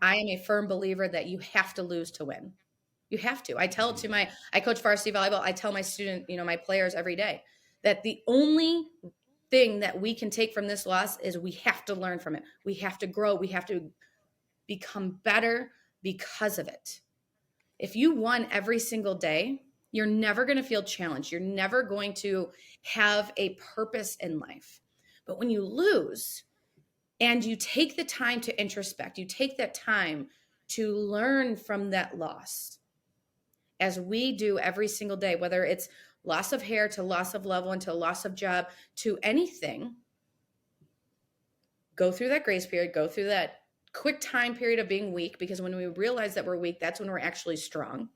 I am a firm believer that you have to lose to win. You have to. I tell it to I coach varsity volleyball. I tell my my players every day that the only thing that we can take from this loss is we have to learn from it. We have to grow. We have to become better because of it. If you won every single day, you're never going to feel challenged. You're never going to have a purpose in life. But when you lose and you take the time to introspect, you take that time to learn from that loss, as we do every single day, whether it's loss of hair to loss of loved one to loss of job to anything, go through that grace period, go through that quick time period of being weak, because when we realize that we're weak, that's when we're actually strong,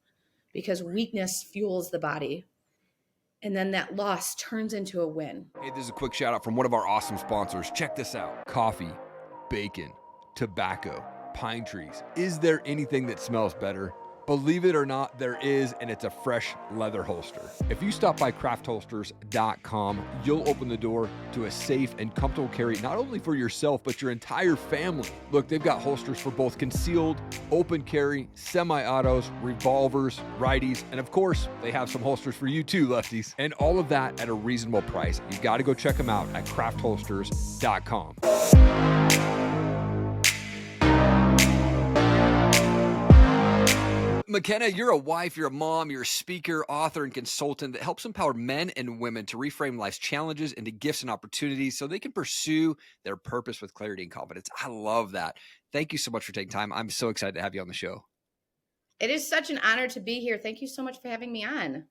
because weakness fuels the body. And then that loss turns into a win. Hey, this is a quick shout out from one of our awesome sponsors. Check this out. Coffee, bacon, tobacco, pine trees. Is there anything that smells better? Believe it or not, there is, and it's a fresh leather holster. If you stop by craftholsters.com, you'll open the door to a safe and comfortable carry, not only for yourself, but your entire family. Look, they've got holsters for both concealed, open carry, semi-autos, revolvers, righties, and of course, they have some holsters for you too, lefties. And all of that at a reasonable price. You got to go check them out at craftholsters.com. McKenna, you're a wife, you're a mom, you're a speaker, author, and consultant that helps empower men and women to reframe life's challenges into gifts and opportunities so they can pursue their purpose with clarity and confidence. I love that. Thank you so much for taking time. I'm so excited to have you on the show. It is such an honor to be here. Thank you so much for having me on.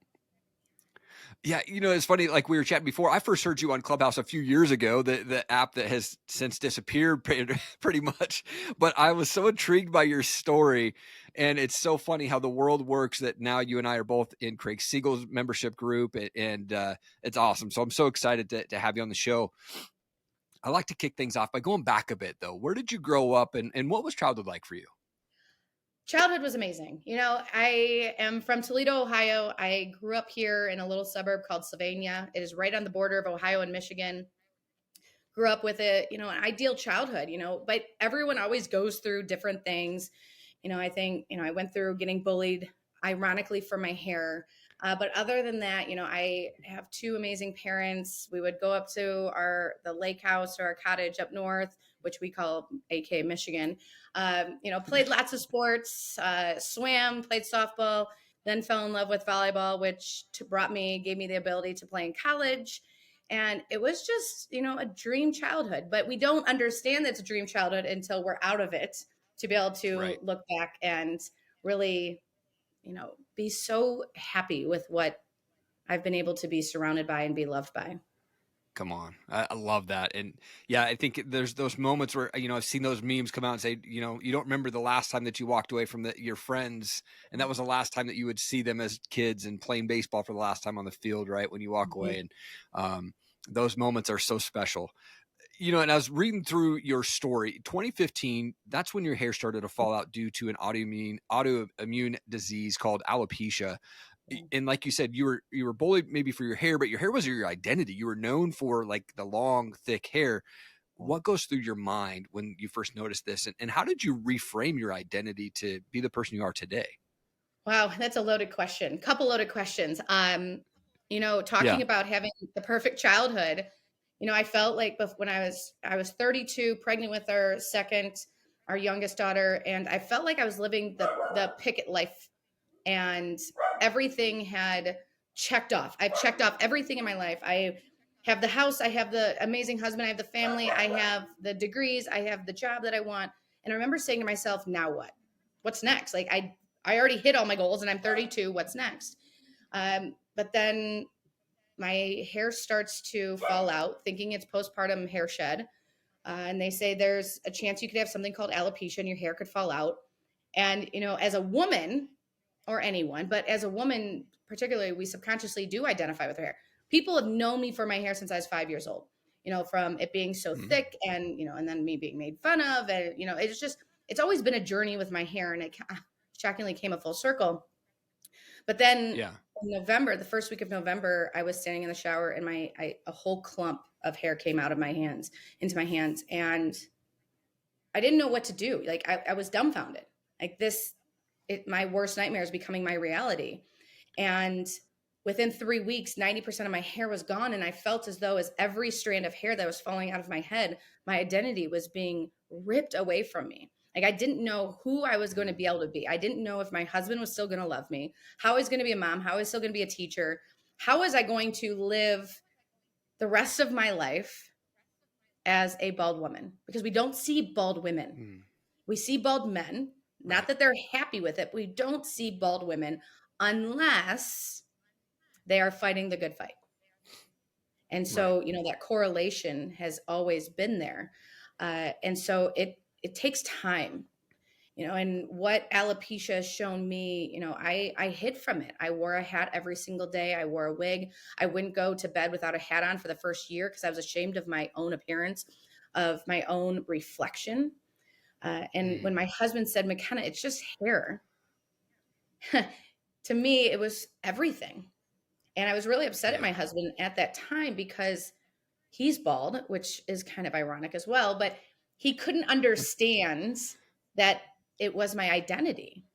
Yeah, it's funny, like we were chatting before, I first heard you on Clubhouse a few years ago, the app that has since disappeared pretty much. But I was so intrigued by your story. And it's so funny how the world works that now you and I are both in Craig Siegel's membership group. And it's awesome. So I'm so excited to have you on the show. I like to kick things off by going back a bit, though. Where did you grow up and what was childhood like for you? Childhood was amazing. I am from Toledo, Ohio. I grew up here in a little suburb called Sylvania. It is right on the border of Ohio and Michigan. Grew up with an ideal childhood, but everyone always goes through different things. I think, I went through getting bullied, ironically, for my hair. But other than that, I have two amazing parents. We would go up to the lake house or our cottage up north, which we call AK Michigan. Played lots of sports, swam, played softball, then fell in love with volleyball, which gave me the ability to play in college. And it was just, a dream childhood, but we don't understand that it's a dream childhood until we're out of it to be able to look back and really, be so happy with what I've been able to be surrounded by and be loved by. Come on. I love that. And yeah, I think there's those moments where, I've seen those memes come out and say, you don't remember the last time that you walked away from your friends. And that was the last time that you would see them as kids and playing baseball for the last time on the field, right? When you walk away. And those moments are so special. And I was reading through your story, 2015, that's when your hair started to fall out due to an autoimmune disease called alopecia. And like you said, you were bullied maybe for your hair, but your hair was your identity. You were known for like the long, thick hair. What goes through your mind when you first noticed this? And how did you reframe your identity to be the person you are today? Wow, that's a loaded question. Couple loaded questions. Talking about having the perfect childhood, I felt like when I was 32, pregnant with our youngest daughter, and I felt like I was living the picket life, and everything had checked off. I've checked off everything in my life. I have the house, I have the amazing husband, I have the family, I have the degrees, I have the job that I want. And I remember saying to myself, now what? What's next? Like I already hit all my goals and I'm 32. What's next? But then my hair starts to fall out, thinking it's postpartum hair shed. And they say there's a chance you could have something called alopecia and your hair could fall out. And, as a woman, or anyone, but as a woman, particularly, we subconsciously do identify with our hair. People have known me for my hair since I was 5 years old, from it being so thick and, and then me being made fun of. And, it's always been a journey with my hair, and it shockingly came a full circle. But then in November, the first week of November, I was standing in the shower and a whole clump of hair came out of into my hands. And I didn't know what to do. Like I was dumbfounded. Like my worst nightmare is becoming my reality. And within 3 weeks, 90% of my hair was gone. And I felt as though as every strand of hair that was falling out of my head, my identity was being ripped away from me. Like I didn't know who I was going to be able to be. I didn't know if my husband was still going to love me, how I was going to be a mom, how I was still going to be a teacher, how was I going to live the rest of my life as a bald woman, because we don't see bald women. We see bald men, not that they're happy with it. But we don't see bald women unless they are fighting the good fight. And so, that correlation has always been there. And so it takes time, and what alopecia has shown me, I hid from it. I wore a hat every single day. I wore a wig. I wouldn't go to bed without a hat on for the first year because I was ashamed of my own appearance, of my own reflection. And when my husband said, McKenna, it's just hair, to me, it was everything. And I was really upset at my husband at that time because he's bald, which is kind of ironic as well, but he couldn't understand that it was my identity.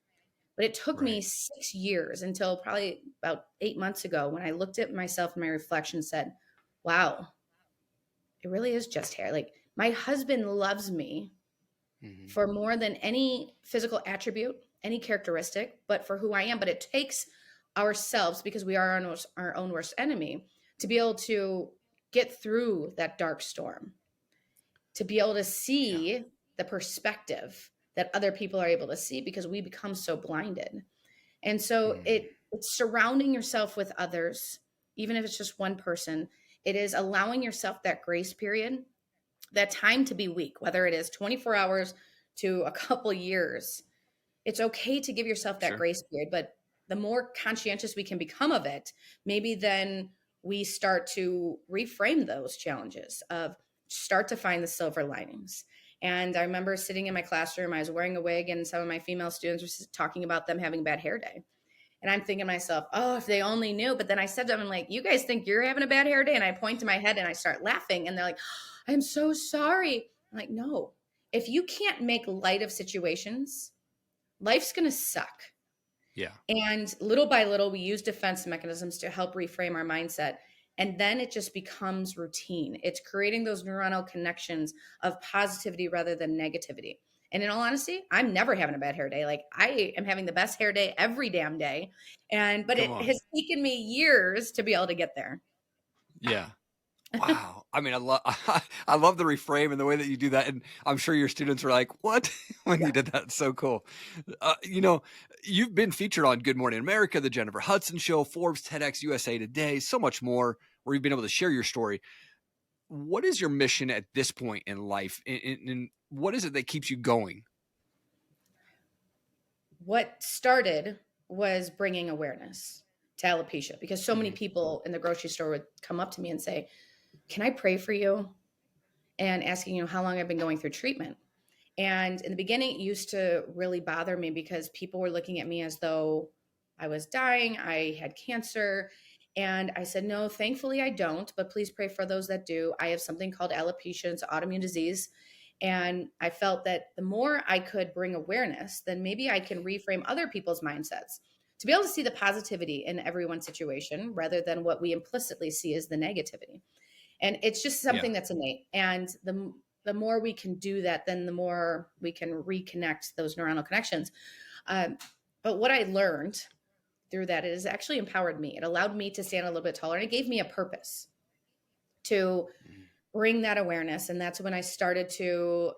But it took me 6 years until probably about 8 months ago when I looked at myself in my reflection and said, wow, it really is just hair. Like my husband loves me for more than any physical attribute, any characteristic, but for who I am. But it takes ourselves, because we are our own worst enemy, to be able to get through that dark storm, to be able to see the perspective that other people are able to see, because we become so blinded. And so it's surrounding yourself with others, even if it's just one person. It is allowing yourself that grace period, that time to be weak, whether it is 24 hours to a couple years. It's okay to give yourself that grace period, but the more conscientious we can become of it, maybe then we start to reframe those challenges, of start to find the silver linings. And I remember sitting in my classroom, I was wearing a wig, and some of my female students were talking about them having a bad hair day. And I'm thinking to myself, oh, if they only knew. But then I said to them, I'm like, you guys think you're having a bad hair day? And I point to my head and I start laughing. And they're like, I'm so sorry. I'm like, no, if you can't make light of situations, life's going to suck. Yeah. And little by little, we use defense mechanisms to help reframe our mindset. And then it just becomes routine. It's creating those neuronal connections of positivity rather than negativity. And in all honesty, I'm never having a bad hair day. Like I am having the best hair day every damn day. But it has taken me years to be able to get there. Yeah. Wow. I mean, I love the reframe and the way that you do that. And I'm sure your students were like, what? when you did that. It's so cool. You've been featured on Good Morning America, the Jennifer Hudson Show, Forbes, TEDx, USA Today, so much more, where you've been able to share your story. What is your mission at this point in life? And what is it that keeps you going? What started was bringing awareness to alopecia, because so many people in the grocery store would come up to me and say, can I pray for you? And asking, how long I've been going through treatment. And in the beginning, it used to really bother me because people were looking at me as though I was dying, I had cancer. And I said, no, thankfully I don't, but please pray for those that do. I have something called alopecia. It's an autoimmune disease. And I felt that the more I could bring awareness, then maybe I can reframe other people's mindsets to be able to see the positivity in everyone's situation rather than what we implicitly see as the negativity. And it's just something that's innate. And the more we can do that, then the more we can reconnect those neuronal connections. But what I learned through that, it has actually empowered me. It allowed me to stand a little bit taller, and it gave me a purpose to bring that awareness. And that's when I started to,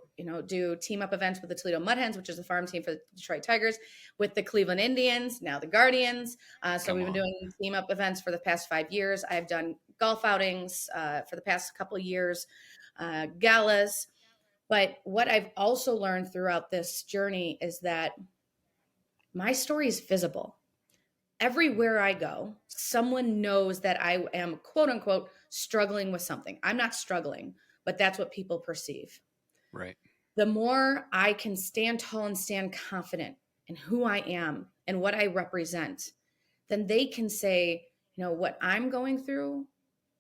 do team up events with the Toledo Mud Hens, which is the farm team for the Detroit Tigers, with the Cleveland Indians, now the Guardians. So we've been doing team up events for the past 5 years. I've done golf outings for the past couple of years, galas. But what I've also learned throughout this journey is that my story is visible. Everywhere I go, someone knows that I am, quote unquote, struggling with something. I'm not struggling, but that's what people perceive. Right. The more I can stand tall and stand confident in who I am and what I represent, then they can say, what I'm going through,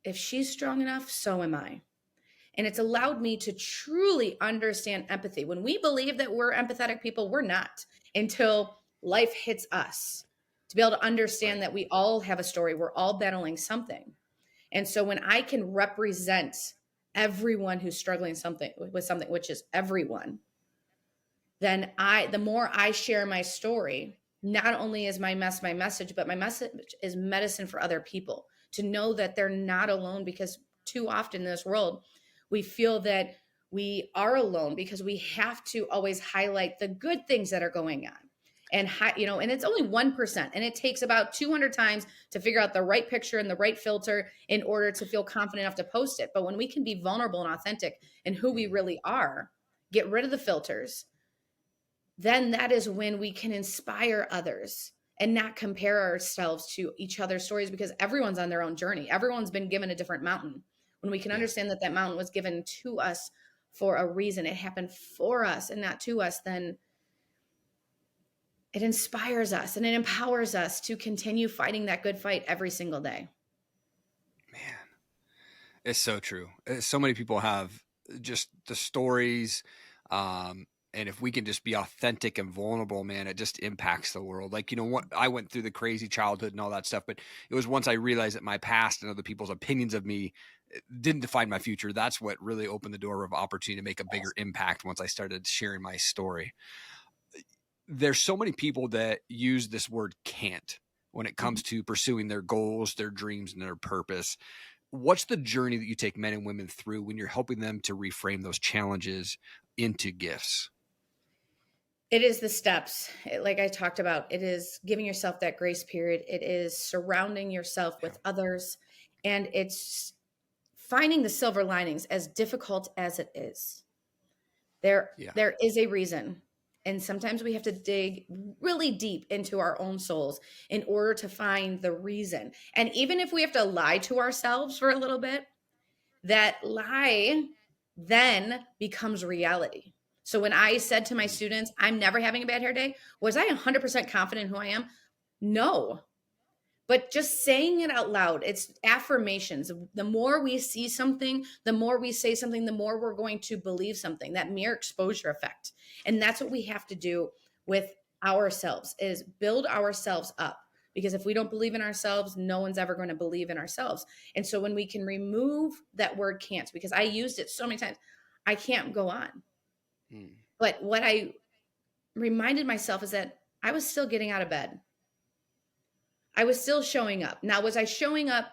if she's strong enough, so am I. And it's allowed me to truly understand empathy. When we believe that we're empathetic people, we're not until life hits us. To be able to understand Right. that we all have a story, we're all battling something. And so when I can represent everyone who's struggling with something, which is everyone, then the more I share my story, not only is my message, but my message is medicine for other people to know that they're not alone, because too often in this world, we feel that we are alone because we have to always highlight the good things that are going on. And, and it's only 1%. And it takes about 200 times to figure out the right picture and the right filter in order to feel confident enough to post it. But when we can be vulnerable and authentic in who we really are, get rid of the filters, then that is when we can inspire others and not compare ourselves to each other's stories, because everyone's on their own journey. Everyone's been given a different mountain. When we can understand that that mountain was given to us for a reason, it happened for us and not to us, then it inspires us and it empowers us to continue fighting that good fight every single day. Man, it's so true. So many people have just the stories. And if we can just be authentic and vulnerable, man, it just impacts the world. Like, what, I went through the crazy childhood and all that stuff, but it was once I realized that my past and other people's opinions of me didn't define my future. That's what really opened the door of opportunity to make a bigger impact once I started sharing my story. There's so many people that use this word can't when it comes to pursuing their goals, their dreams, and their purpose. What's the journey that you take men and women through when you're helping them to reframe those challenges into gifts? It is the steps. Like I talked about, it is giving yourself that grace period. It is surrounding yourself with others. And it's finding the silver linings, as difficult as it is. There is a reason. And sometimes we have to dig really deep into our own souls in order to find the reason. And even if we have to lie to ourselves for a little bit, that lie then becomes reality. So when I said to my students, I'm never having a bad hair day, was I 100% confident in who I am? No. But just saying it out loud, it's affirmations. The more we see something, the more we say something, the more we're going to believe something, that mere exposure effect. And that's what we have to do with ourselves, is build ourselves up. Because if we don't believe in ourselves, no one's ever going to believe in ourselves. And so when we can remove that word can't, because I used it so many times, I can't go on. But what I reminded myself is that I was still getting out of bed. I was still showing up. Now, was I showing up,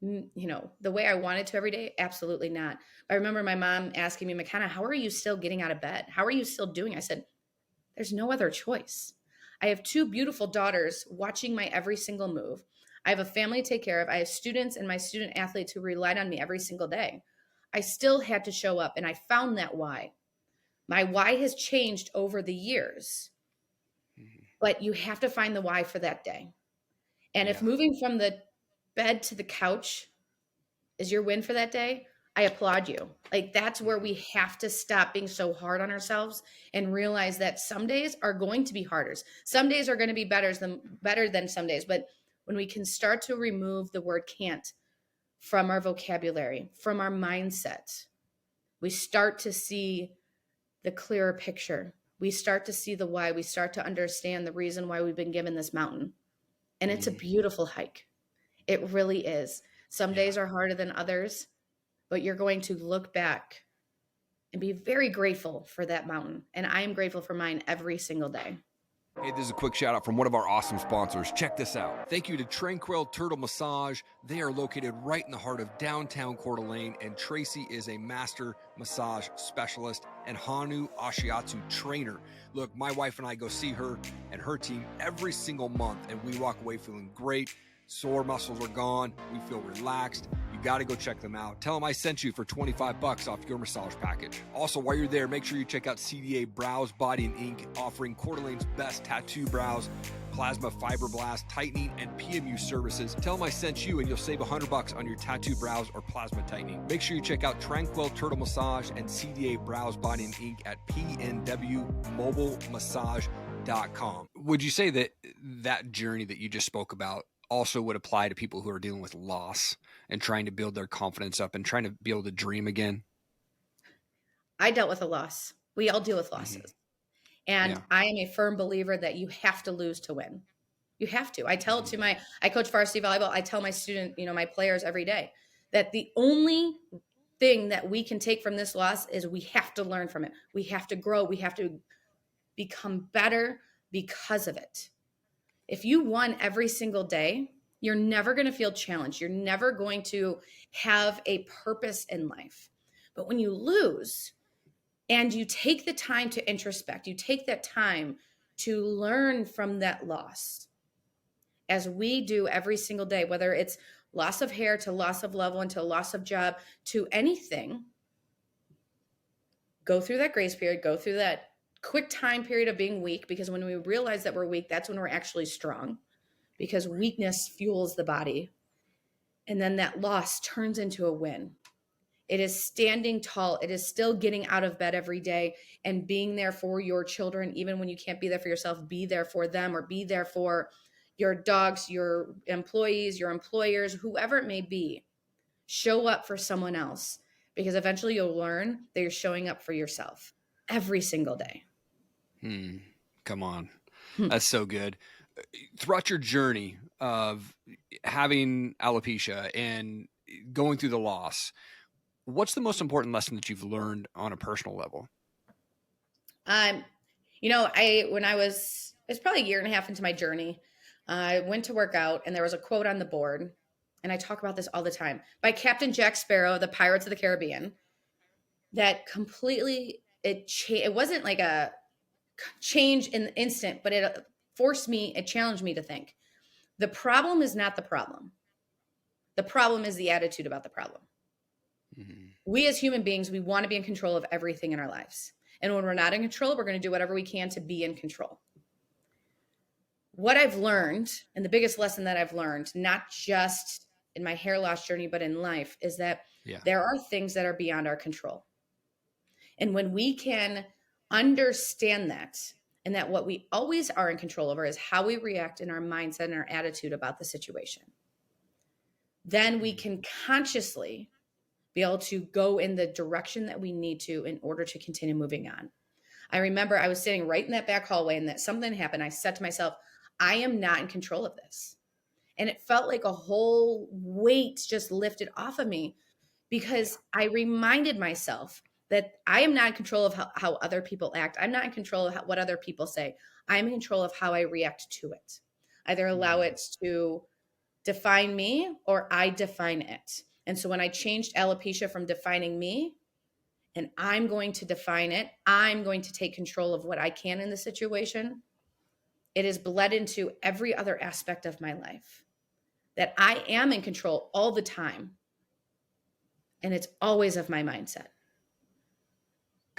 the way I wanted to every day? Absolutely not. I remember my mom asking me, McKenna, how are you still getting out of bed? How are you still doing? I said, there's no other choice. I have two beautiful daughters watching my every single move. I have a family to take care of. I have students and my student athletes who relied on me every single day. I still had to show up, and I found that why. My why has changed over the years, but you have to find the why for that day. And if moving from the bed to the couch is your win for that day, I applaud you. Like, that's where we have to stop being so hard on ourselves and realize that some days are going to be harder. Some days are going to be better than some days. But when we can start to remove the word can't from our vocabulary, from our mindset, we start to see the clearer picture. We start to see the why. We start to understand the reason why we've been given this mountain. And it's a beautiful hike. It really is. Some days are harder than others, but you're going to look back and be very grateful for that mountain. And I am grateful for mine every single day. Hey, this is a quick shout out from one of our awesome sponsors. Check this out. Thank you to Tranquil Turtle Massage. They are located right in the heart of downtown Coeur D'Alene, and Tracy is a master massage specialist and Hanu Ashiatsu trainer. Look, my wife and I go see her and her team every single month, and we walk away feeling great. Sore muscles are gone. We feel relaxed. You got to go check them out. Tell them I sent you for $25 off your massage package. Also, while you're there, make sure you check out CDA Brows, Body and Ink, offering Coeur d'Alene's best tattoo brows, plasma fibroblast tightening, and PMU services. Tell them I sent you and you'll save $100 on your tattoo brows or plasma tightening. Make sure you check out Tranquil Turtle Massage and CDA Brows, Body and Ink at pnwmobilemassage.com. Would you say that that journey that you just spoke about also would apply to people who are dealing with loss and trying to build their confidence up and trying to be able to dream again? I dealt with a loss. We all deal with Mm-hmm. losses. And Yeah. I am a firm believer that you have to lose to win. You have to. I tell it Mm-hmm. to I coach varsity volleyball. I tell my student, my players every day that the only thing that we can take from this loss is we have to learn from it. We have to grow. We have to become better because of it. If you won every single day, you're never going to feel challenged. You're never going to have a purpose in life. But when you lose and you take the time to introspect, you take that time to learn from that loss, as we do every single day, whether it's loss of hair to loss of loved one to loss of job to anything, go through that grace period, go through that quick time period of being weak, because when we realize that we're weak, that's when we're actually strong, because weakness fuels the body. And then that loss turns into a win. It is standing tall. It is still getting out of bed every day and being there for your children, even when you can't be there for yourself. Be there for them, or be there for your dogs, your employees, your employers, whoever it may be. Show up for someone else, because eventually you'll learn that you're showing up for yourself every single day. Come on. That's so good. Throughout your journey of having alopecia and going through the loss, what's the most important lesson that you've learned on a personal level? It's probably a year and a half into my journey. I went to work out, and there was a quote on the board, and I talk about this all the time, by Captain Jack Sparrow, the Pirates of the Caribbean, that completely, it wasn't like a change in the instant, but it challenged me to think. The problem is not the problem. The problem is the attitude about the problem. Mm-hmm. We as human beings, we want to be in control of everything in our lives. And when we're not in control, we're going to do whatever we can to be in control. What I've learned, and the biggest lesson that I've learned, not just in my hair loss journey, but in life, is that there are things that are beyond our control. And when we can understand that, and that what we always are in control over is how we react in our mindset and our attitude about the situation, then we can consciously be able to go in the direction that we need to in order to continue moving on. I remember I was sitting right in that back hallway, and that something happened. I said to myself, I am not in control of this. And it felt like a whole weight just lifted off of me, because I reminded myself that I am not in control of how other people act. I'm not in control of what other people say. I'm in control of how I react to it. Either allow it to define me, or I define it. And so when I changed alopecia from defining me, and I'm going to define it, I'm going to take control of what I can in the situation, it has bled into every other aspect of my life, that I am in control all the time. And it's always of my mindset.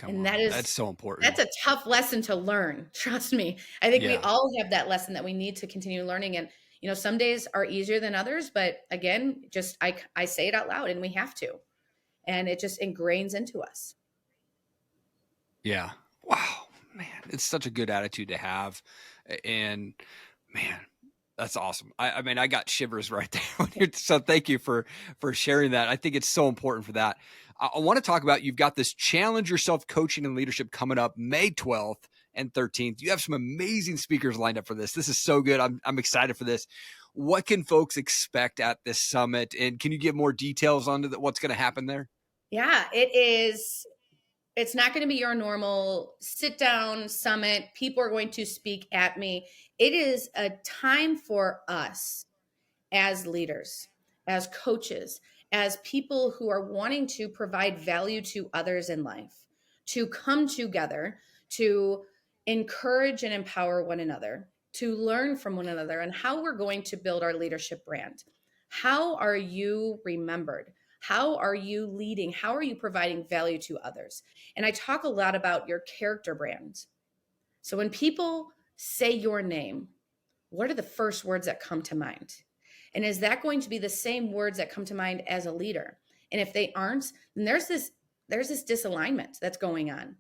That's so important. That's a tough lesson to learn. Trust me. I think we all have that lesson that we need to continue learning. And, some days are easier than others, but again, just, I say it out loud, and we have to, and it just ingrains into us. Yeah. Wow, man. It's such a good attitude to have. And man, that's awesome. I mean, I got shivers right there. So thank you for sharing that. I think it's so important for that. I want to talk about, you've got this Challenge Yourself Coaching and Leadership coming up May 12th and 13th. You have some amazing speakers lined up for this. This is so good. I'm excited for this. What can folks expect at this summit? And can you give more details on what's going to happen there? Yeah, it is. It's not going to be your normal sit down summit. People are going to speak at me. It is a time for us as leaders, as coaches, as people who are wanting to provide value to others in life, to come together, to encourage and empower one another, to learn from one another, and how we're going to build our leadership brand. How are you remembered? How are you leading? How are you providing value to others? And I talk a lot about your character brand. So when people say your name, what are the first words that come to mind? And is that going to be the same words that come to mind as a leader? And if they aren't, then there's this disalignment that's going on.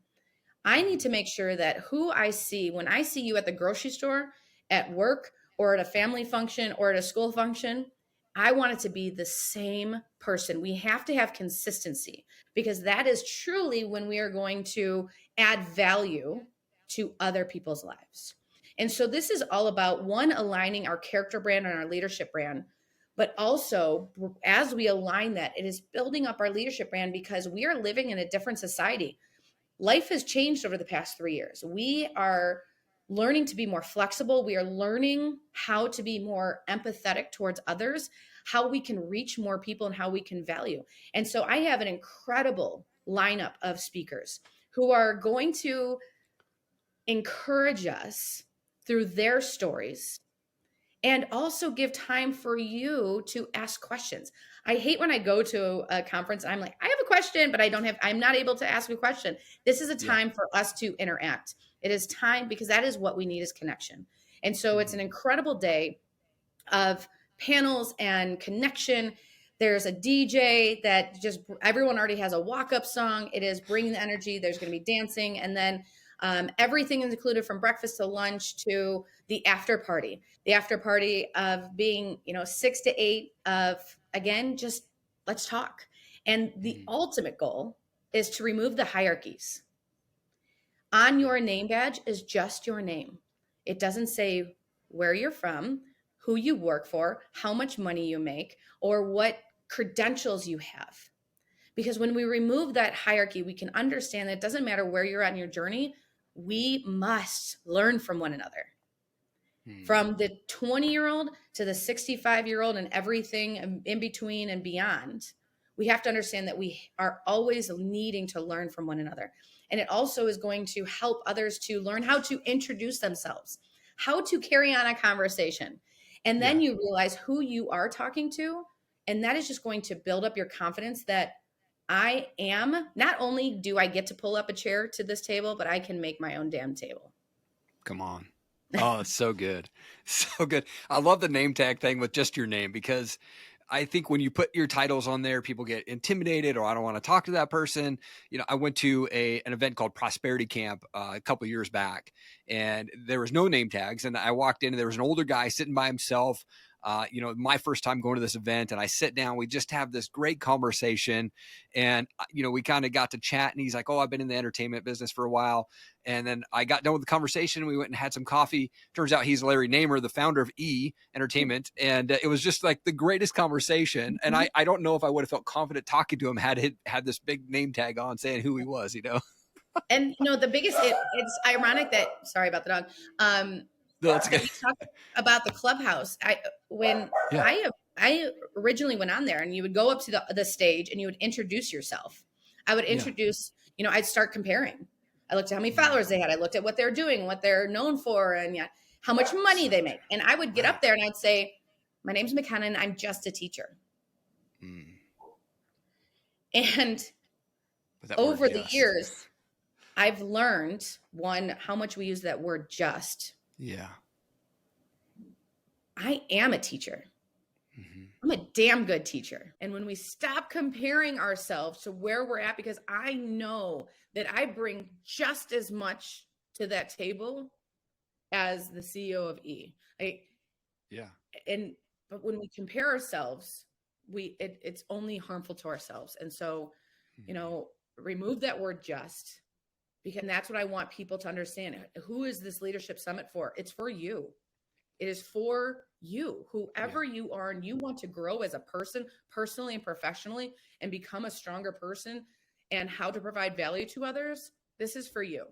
I need to make sure that who I see, when I see you at the grocery store, at work, or at a family function, or at a school function, I want it to be the same person. We have to have consistency, because that is truly when we are going to add value to other people's lives. And so this is all about, one, aligning our character brand and our leadership brand, but also as we align that, it is building up our leadership brand, because we are living in a different society. Life has changed over the past 3 years. We are learning to be more flexible. We are learning how to be more empathetic towards others, how we can reach more people, and how we can value. And so I have an incredible lineup of speakers who are going to encourage us through their stories, and also give time for you to ask questions. I hate when I go to a conference and I'm like, I have a question, but I'm not able to ask a question. This is a time for us to interact. It is time, because that is what we need, is connection. And so it's an incredible day of panels and connection. There's a DJ that just, everyone already has a walk-up song. It is bringing the energy. There's going to be dancing. And then everything is included, from breakfast to lunch to the after party. The after party of being, 6 to 8 of, again, just let's talk. And the ultimate goal is to remove the hierarchies. On your name badge is just your name. It doesn't say where you're from, who you work for, how much money you make, or what credentials you have. Because when we remove that hierarchy, we can understand that it doesn't matter where you're at in your journey, we must learn from one another. From the 20-year-old to the 65-year-old and everything in between and beyond, we have to understand that we are always needing to learn from one another. And it also is going to help others to learn how to introduce themselves, how to carry on a conversation. And then you realize who you are talking to. And that is just going to build up your confidence that I am, not only do I get to pull up a chair to this table, but I can make my own damn table. Come on. Oh, it's so good. So good. I love the name tag thing with just your name, because I think when you put your titles on there, people get intimidated, or I don't want to talk to that person. I went to an event called Prosperity Camp a couple years back, and there was no name tags. And I walked in and there was an older guy sitting by himself. My first time going to this event, and I sit down, we just have this great conversation, and, we kind of got to chat, and he's like, oh, I've been in the entertainment business for a while. And then I got done with the conversation. We went and had some coffee. Turns out he's Larry Namer, the founder of E Entertainment. And it was just like the greatest conversation. And I don't know if I would have felt confident talking to him had it had this big name tag on saying who he was, And the biggest, it's ironic that, sorry about the dog. No, that's good. We talk about the clubhouse. I originally went on there, and you would go up to the stage and you would introduce yourself. I would introduce, I'd start comparing. I looked at how many followers they had. I looked at what they're doing, what they're known for, and how much money they make. And I would get up there and I'd say, my name's McKenna, and I'm just a teacher. And over the years, I've learned, one, how much we use that word just. Yeah. I am a teacher. I'm a damn good teacher. And when we stop comparing ourselves to where we're at, because I know that I bring just as much to that table as the CEO of E. But when we compare ourselves, it's only harmful to ourselves. And so, remove that word just, because that's what I want people to understand. Who is this leadership summit for? It's for you. It is for you, whoever you are, and you want to grow as a person, personally and professionally, and become a stronger person, and how to provide value to others. This is for you.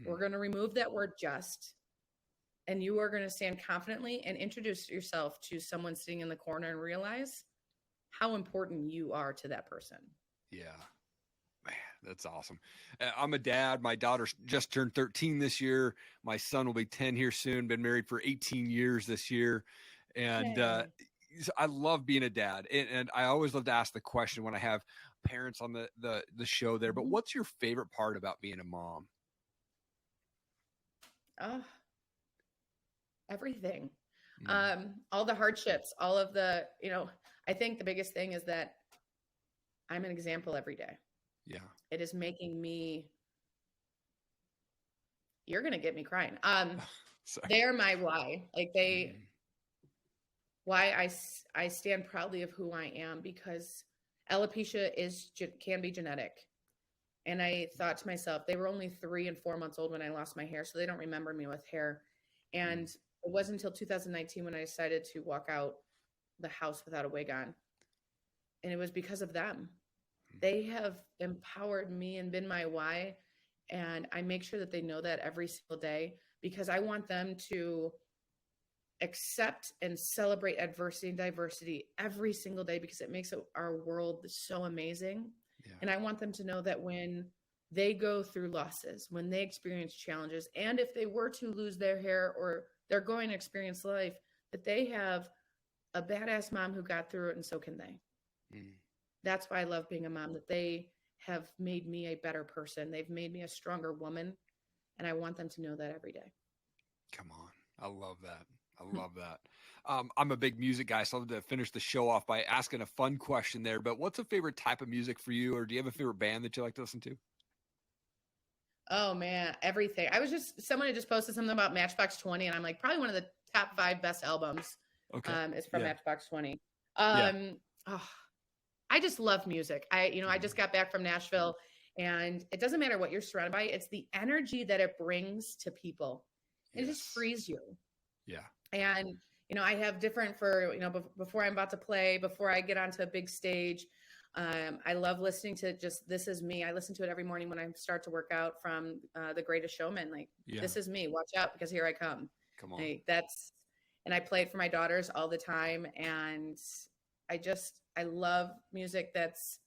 We're going to remove that word just, and you are going to stand confidently and introduce yourself to someone sitting in the corner and realize how important you are to that person. Yeah. Man, that's awesome. I'm a dad. My daughter just turned 13 this year. My son will be 10 here soon. Been married for 18 years this year. And I love being a dad. And I always love to ask the question when I have parents on the show there, but what's your favorite part about being a mom? Everything. All the hardships, all of the, I think the biggest thing is that I'm an example every day. Yeah. It is making me, you're going to get me crying. They're my why. Like why I stand proudly of who I am, because alopecia can be genetic. And I thought to myself, they were only 3 and 4 months old when I lost my hair, so they don't remember me with hair. And it wasn't until 2019 when I decided to walk out the house without a wig on. And it was because of them. They have empowered me and been my why. And I make sure that they know that every single day, because I want them to accept and celebrate adversity and diversity every single day, because it makes our world so amazing. Yeah. And I want them to know that when they go through losses, when they experience challenges, and if they were to lose their hair or they're going to experience life, that they have a badass mom who got through it, and so can they. That's why I love being a mom, that they have made me a better person. They've made me a stronger woman. And I want them to know that every day. Come on. I love that. I love that. I'm a big music guy, so I'd love to finish the show off by asking a fun question there. But what's a favorite type of music for you? Or do you have a favorite band that you like to listen to? Oh man, everything. Someone had just posted something about Matchbox 20, and I'm like, probably one of the top 5 best albums is from Matchbox 20. I just love music. I just got back from Nashville, and it doesn't matter what you're surrounded by. It's the energy that it brings to people. It just frees you. Yeah. And, I have different before I'm about to play, before I get onto a big stage, I love listening to just This Is Me. I listen to it every morning when I start to work out, from The Greatest Showman. This is me. Watch out, because here I come. Come on. And I play it for my daughters all the time. And I love music that's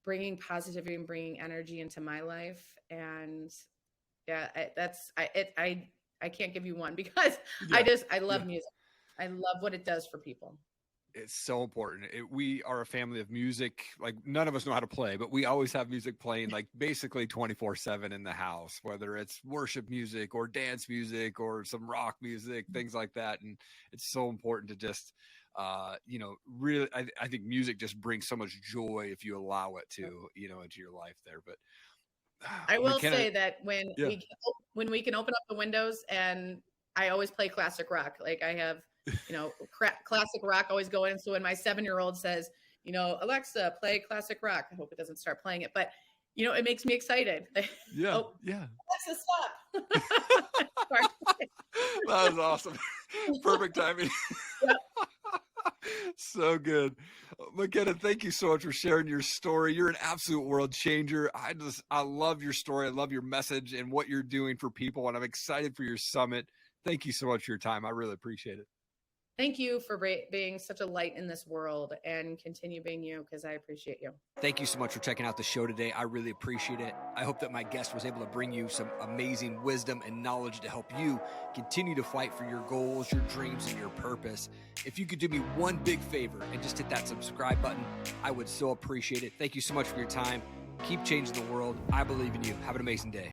bringing positivity and bringing energy into my life. And I can't give you one, because I love music. I love what it does for people. It's so important. We are a family of music. Like, none of us know how to play, but we always have music playing, like, basically 24/7 in the house, whether it's worship music or dance music or some rock music, things like that. And it's so important to just, really, I think music just brings so much joy if you allow it to, into your life there. But I will say that when we can open up the windows, and I always play classic rock. Like, I have, classic rock always going. So when my 7-year-old says, Alexa, play classic rock, I hope it doesn't start playing it, but it makes me excited. Yeah. Alexa, stop. That was awesome. Perfect timing. Yep. So good. McKenna, thank you so much for sharing your story. You're an absolute world changer. I love your story. I love your message and what you're doing for people. And I'm excited for your summit. Thank you so much for your time. I really appreciate it. Thank you for being such a light in this world, and continue being you, because I appreciate you. Thank you so much for checking out the show today. I really appreciate it. I hope that my guest was able to bring you some amazing wisdom and knowledge to help you continue to fight for your goals, your dreams, and your purpose. If you could do me one big favor and just hit that subscribe button, I would so appreciate it. Thank you so much for your time. Keep changing the world. I believe in you. Have an amazing day.